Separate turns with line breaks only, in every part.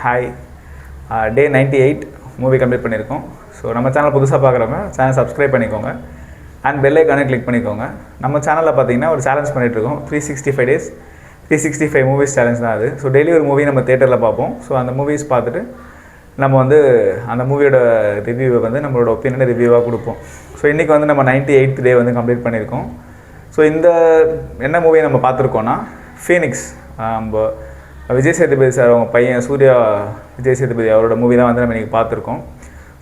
Hi டே 98 movie complete பண்ணியிருக்கோம். So நம்ம channel புதுசாக பார்க்குறவங்க சேனல் சப்ஸ்கிரைப் பண்ணிக்கோங்க அண்ட் பெல் ஐக்கானே கிளிக் பண்ணிக்கோங்க. நம்ம சேனலில் பார்த்தீங்கன்னா ஒரு சேலஞ்ச் பண்ணிகிட்ருக்கோம். 365 days 365 மூவிஸ் சேலஞ்ச் தான் அது. ஸோ டெய்லி ஒரு மூவி நம்ம தேட்டரில் பார்ப்போம். ஸோ அந்த மூவிஸ் பார்த்துட்டு நம்ம வந்து அந்த மூவியோட ரிவ்யூவை வந்து நம்மளோட ஒப்பீனியனை ரிவ்யூவாக கொடுப்போம். ஸோ இன்றைக்கி வந்து நம்ம 98th டே வந்து கம்ப்ளீட் பண்ணியிருக்கோம். ஸோ இந்த என்ன மூவியை நம்ம பார்த்துருக்கோன்னா ஃபீனிக்ஸ், நம்ம விஜய் சேதுபதி சார் அவங்க பையன் சூர்யா விஜய் சேதுபதி அவரோட மூவி தான் வந்து நம்ம இன்றைக்கி பார்த்துருக்கோம்.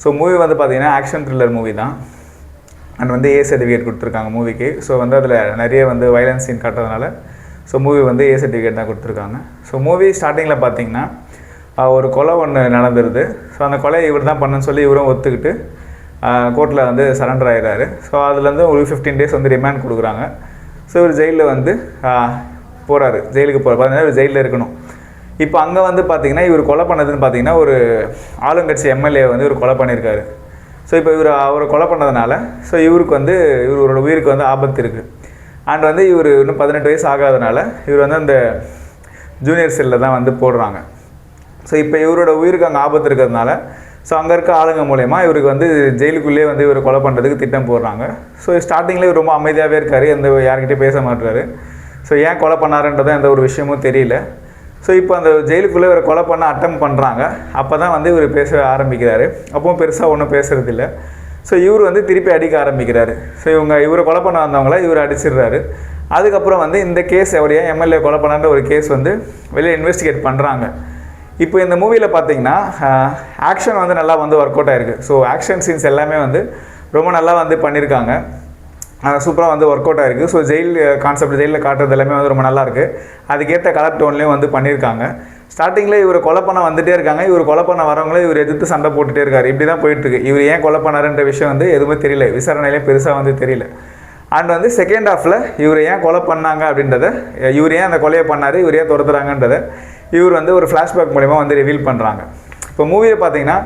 ஸோ மூவி வந்து பார்த்திங்கன்னா ஆக்ஷன் த்ரில்லர் மூவி தான். அண்ட் வந்து ஏ சர்டிஃபிகேட் கொடுத்துருக்காங்க மூவிக்கு. ஸோ வந்து அதில் நிறைய வந்து வைலன்ஸ் சீன் காட்டுறதுனால ஸோ மூவி வந்து ஏ சர்டிஃபிகேட் தான் கொடுத்துருக்காங்க. ஸோ மூவி ஸ்டார்டிங்கில் பார்த்திங்கன்னா ஒரு கொலை ஒன்று நடந்துருது. ஸோ அந்த கொலையை இவர் தான் பண்ணுன்னு சொல்லி இவரும் ஒத்துக்கிட்டு கோர்ட்டில் வந்து சரண்டர் ஆகிடுறாரு. ஸோ அதுலேருந்து ஒரு 15 days வந்து ரிமாண்ட் கொடுக்குறாங்க. ஸோ இவர் ஜெயிலில் வந்து போகிறாரு, ஜெயிலுக்கு போகிறார். பார்த்தீங்கன்னா இவர் ஜெயிலில் இருக்கணும். இப்போ அங்கே வந்து பார்த்திங்கன்னா இவர் கொலை பண்ணதுன்னு பார்த்திங்கன்னா ஒரு ஆளுங்கட்சி எம்எல்ஏ வந்து இவர் கொலை பண்ணியிருக்காரு. ஸோ இப்போ அவரை கொலை பண்ணதுனால ஸோ இவருக்கு வந்து இவரோட உயிருக்கு வந்து ஆபத்து இருக்குது. அண்ட் வந்து இவர் இன்னும் 18 வயசு ஆகாதனால இவர் வந்து அந்த ஜூனியர் செல்லில் தான் வந்து போடுறாங்க. ஸோ இப்போ இவரோட உயிருக்கு அங்கே ஆபத்து இருக்கிறதுனால ஸோ அங்கே இருக்க ஆளுங்க மூலயமா இவருக்கு வந்து ஜெயிலுக்குள்ளேயே வந்து இவர் கொலை பண்ணுறதுக்கு திட்டம் போடுறாங்க. ஸோ ஸ்டார்டிங்கில் இவர் ரொம்ப அமைதியாகவே இருக்கார், எந்த யார்கிட்டையும் பேச மாட்டுறாரு. ஸோ ஏன் கொலை பண்ணாருன்றதை எந்த ஒரு விஷயமும் தெரியல. ஸோ இப்போ அந்த ஜெயிலுக்குள்ளே இவரை கொலை பண்ண அட்டம் பண்ணுறாங்க. அப்போ தான் வந்து இவர் பேச ஆரம்பிக்கிறாரு. அப்பவும் பெருசாக ஒன்றும் பேசுகிறதில்ல. ஸோ இவர் வந்து திருப்பி அடிக்க ஆரம்பிக்கிறாரு. ஸோ இவரை கொலை பண்ண வந்தவங்கள இவர் அடிச்சிடுறாரு. அதுக்கப்புறம் வந்து இந்த கேஸ் அவரையே எம்எல்ஏ கொலை பண்ணான்ற ஒரு கேஸ் வந்து வெளியே இன்வெஸ்டிகேட் பண்ணுறாங்க. இப்போ இந்த மூவியில் பார்த்தீங்கன்னா ஆக்ஷன் வந்து நல்லா வந்து ஒர்க் அவுட் ஆகிருக்கு. ஸோ ஆக்ஷன் சீன்ஸ் எல்லாமே வந்து ரொம்ப நல்லா வந்து பண்ணியிருக்காங்க, சூப்பராக வந்து ஒர்க் அவுட் ஆகிருக்கு. ஸோ ஜெயில் கான்செப்ட் ஜெயிலில் காட்டுறது எல்லாமே வந்து ரொம்ப நல்லாயிருக்கு. அதுக்கேற்ற கலர் டோன்லேயும் வந்து பண்ணியிருக்காங்க. ஸ்டார்டிங்கில் இவர் கொலை பண்ண வந்துகிட்டே இருக்காங்க. இவர் கொலை பண்ண வரவங்களே இவர் எதிர்த்து சண்டை போட்டுகிட்டே இருக்கார். இப்படி தான் போயிட்டுருக்கு. இவர் ஏன் கொலை பண்ணாருன்ற விஷயம் வந்து எதுவுமே தெரியல, விசாரணையிலே பெருசாக வந்து தெரியல. அண்ட் வந்து செகண்ட் ஹாஃபில் இவர் ஏன் கொலை பண்ணாங்க அப்படின்றத, இவர் ஏன் அந்த கொலையை பண்ணார், இவர் ஏன் துரத்துறாங்கன்றதை இவர் வந்து ஒரு ஃப்ளாஷ்பேக் மூலிமா வந்து ரிவீல் பண்ணுறாங்க. இப்போ மூவியை பார்த்தீங்கன்னா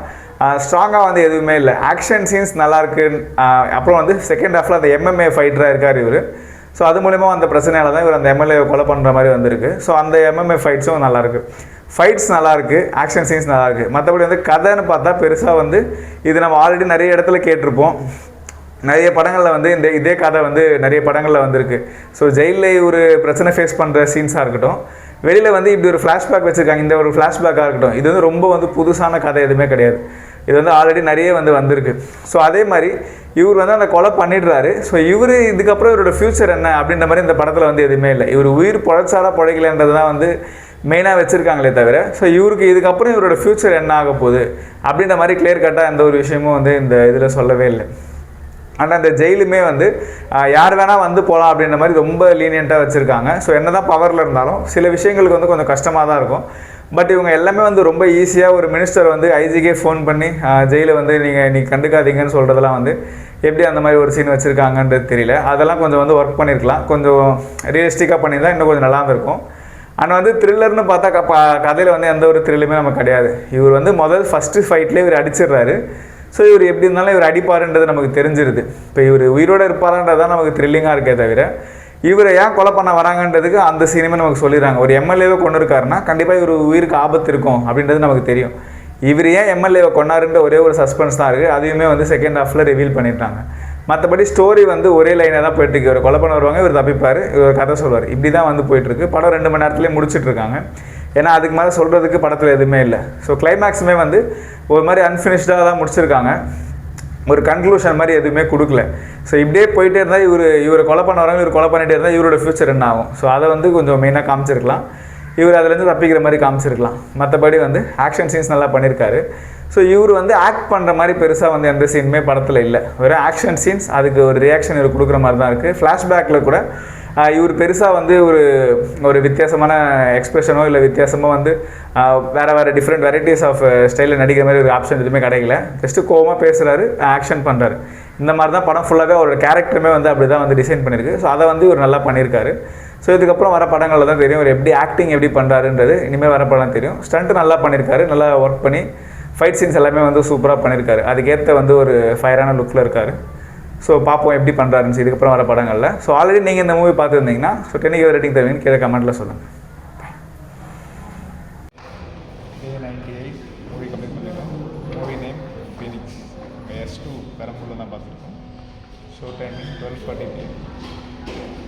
ஸ்ட்ராங்காக வந்து எதுவுமே இல்லை, ஆக்ஷன் சீன்ஸ் நல்லாயிருக்கு. அப்புறம் வந்து செகண்ட் ஹாஃபில் அந்த எம்எம்ஏ ஃபைட்டராக இருக்கார் இவர். ஸோ அது மூலிமா அந்த பிரச்சனையால் தான் இவர் அந்த எம்எல்ஏ கொலை பண்ணுற மாதிரி வந்திருக்கு. ஸோ அந்த எம்எம்ஏ ஃபைட்ஸும் நல்லாயிருக்கு, ஃபைட்ஸ் நல்லாயிருக்கு, ஆக்ஷன் சீன்ஸ் நல்லாயிருக்கு. மற்றபடி வந்து கதைன்னு பார்த்தா பெருசாக வந்து இது நம்ம ஆல்ரெடி நிறைய இடத்துல கேட்டிருப்போம். நிறைய படங்களில் வந்து இதே கதை வந்து நிறைய படங்களில் வந்திருக்கு. ஸோ ஜெயிலில் ஒரு பிரச்சனை ஃபேஸ் பண்ணுற சீன்ஸாக இருக்கட்டும், வெளியில் வந்து இப்படி ஒரு ஃப்ளாஷ்பேக் வச்சுருக்காங்க, இந்த ஒரு ஃப்ளாஷ்பேக்காக இருக்கட்டும், இது வந்து ரொம்ப வந்து புதுசான கதை எதுவுமே கிடையாது. இது வந்து ஆல்ரெடி நிறைய வந்து வந்திருக்கு. ஸோ அதே மாதிரி இவர் வந்து அந்த கொலை பண்ணிடுறாரு. ஸோ இவர் இதுக்கப்புறம் இவரோட ஃப்யூச்சர் என்ன அப்படின்ற மாதிரி இந்த படத்தில் வந்து எதுவுமே இல்லை. இவர் உயிர் பொழைச்சாலா பொழைக்கலன்றது தான் வந்து மெயினாக வச்சுருக்காங்களே தவிர ஸோ இவருக்கு இதுக்கப்புறம் இவரோட ஃப்யூச்சர் என்ன ஆக போகுது அப்படின்ற மாதிரி கிளியர் கட்டாக எந்த ஒரு விஷயமும் வந்து இந்த இதில் சொல்லவே இல்லை. ஆனால் அந்த ஜெயிலுமே வந்து யார் வேணால் வந்து போகலாம் அப்படின்ற மாதிரி ரொம்ப லீனியண்ட்டாக வச்சுருக்காங்க. ஸோ என்ன தான் பவரில் இருந்தாலும் சில விஷயங்களுக்கு வந்து கொஞ்சம் கஷ்டமாக தான் இருக்கும். பட் இவங்க எல்லாமே வந்து ரொம்ப ஈஸியாக ஒரு மினிஸ்டர் வந்து ஐஜிக்கே ஃபோன் பண்ணி ஜெயிலை வந்து நீ கண்டுக்காதீங்கன்னு சொல்கிறதெல்லாம் வந்து எப்படி அந்த மாதிரி ஒரு சீன் வச்சுருக்காங்கன்றது தெரியல. அதெல்லாம் கொஞ்சம் வந்து ஒர்க் பண்ணியிருக்கலாம், கொஞ்சம் ரியலிஸ்டிக்காக பண்ணியிருந்தால் இன்னும் கொஞ்சம் நல்லா இருந்திருக்கும். ஆனால் வந்து த்ரில்லர்னு பார்த்தா கதையில் வந்து எந்த ஒரு த்ரில்லுமே நமக்கு கிடையாது. இவர் வந்து ஃபஸ்ட்டு ஃபைட்லேயே இவர் அடிச்சிடுறாரு. ஸோ இவர் எப்படி இருந்தாலும் இவர் அடிப்பாருன்றது நமக்கு தெரிஞ்சிருது. இப்போ இவர் உயிரோடு இருப்பாருன்றது தான் நமக்கு த்ரில்லிங்காக இருக்கே தவிர இவரை ஏன் கொலை பண்ண வராங்கன்றதுக்கு அந்த சீனுமே நமக்கு சொல்லிடுறாங்க. ஒரு எம்எல்ஏவை கொண்டு இருக்காருன்னா கண்டிப்பாக இவர் உயிருக்கு ஆபத்து இருக்கும் அப்படின்றது நமக்கு தெரியும். இவர் ஏன் எம்எல்ஏவை கொண்டாருன்ற ஒரே ஒரு சஸ்பென்ஸ் தான் இருக்குது. அதையுமே வந்து செகண்ட் ஹாஃபில் ரிவீல் பண்ணிட்டாங்க. மற்றபடி ஸ்டோரி வந்து ஒரே லைனாக தான் போயிட்டுருக்கு. இவர் கொலை பண்ண வருவாங்க, இவர் தப்பிப்பார், இவர் கதை சொல்வார், இப்படி தான் வந்து போயிட்டுருக்கு. படம் 2 மணி நேரத்துலேயே முடிச்சிட்ருக்காங்க. ஏன்னா அதுக்கு மேலே சொல்கிறதுக்கு படத்தில் எதுவுமே இல்லை. ஸோ கிளைமேக்ஸுமே வந்து ஒரு மாதிரி அன்ஃபினிஷ்டாக தான் முடிச்சிருக்காங்க, ஒரு கன்க்ளூஷன் மாதிரி எதுவுமே கொடுக்கல. ஸோ இப்படியே போயிட்டே இருந்தால் இவரை கொலை பண்ண வரவங்க இவர் கொலை பண்ணிகிட்டே இருந்தால் இவரோட ஃப்யூச்சர் என்ன ஆகும்? ஸோ அதை வந்து கொஞ்சம் மெயினாக காமிச்சிருக்கலாம். இவர் அதுலேருந்து தப்பிக்கிற மாதிரி காமிச்சிருக்கலாம். மற்றபடி வந்து ஆக்ஷன் சீன்ஸ் நல்லா பண்ணியிருக்காரு. ஸோ இவர் வந்து ஆக்ட் பண்ணுற மாதிரி பெருசாக வந்து எந்த சீனுமே படத்தில் இல்லை. வெறும் ஆக்ஷன் சீன்ஸ், அதுக்கு ஒரு ரியாக்ஷன் இவர் கொடுக்குற மாதிரி தான் இருக்குது. ஃப்ளாஷ்பேக்கில் கூட இவர் பெருசாக வந்து ஒரு வித்தியாசமான எக்ஸ்பிரஷனோ இல்லை வித்தியாசமாக வந்து வேறு டிஃப்ரெண்ட் வெரைட்டிஸ் ஆஃப் ஸ்டைலில் நடிக்கிற மாதிரி ஒரு ஆப்ஷன் எதுவுமே கிடைக்கல. ஜஸ்ட்டு கோவமாக பேசுகிறாரு, ஆக்ஷன் பண்ணுறாரு. இந்த மாதிரி தான் படம் ஃபுல்லாகவே அவரோட கேரக்டருமே வந்து அப்படி தான் வந்து டிசைன் பண்ணியிருக்கு. ஸோ அதை வந்து இவர் நல்லா பண்ணியிருக்காரு. ஸோ இதுக்கப்புறம் வர படங்களில் தான் தெரியும் இவர் எப்படி ஆக்டிங் எப்படி பண்ணுறாருன்றது. இனிமேல் வர படம் தெரியும். ஸ்டண்ட்டு நல்லா பண்ணியிருக்காரு, நல்லா ஒர்க் பண்ணி ஃபைட் சீன்ஸ் எல்லாமே வந்து சூப்பராக பண்ணியிருக்காரு. அதுக்கேற்ற வந்து ஒரு ஃபயரான லுக்கில் இருக்கார். ஸோ பார்ப்போம் எப்படி பண்ணுறாருன்னு இதுக்கப்புறம் வர படங்களில். ஸோ ஆல்ரெடி நீங்கள் இந்த மூவி பார்த்துருந்தீங்கன்னா ஸோ 10 ரேட்டிங் தருவீங்கன்னு கீழே கமெண்ட்டில் சொல்லுங்கள். 98 மூவி கம்ப்ளீட் பண்ணியிருக்கோம். Movie name Phoenix. S2 பெரம்பூரில் தான் பார்த்துருக்கோம். Show timing 12:40 PM.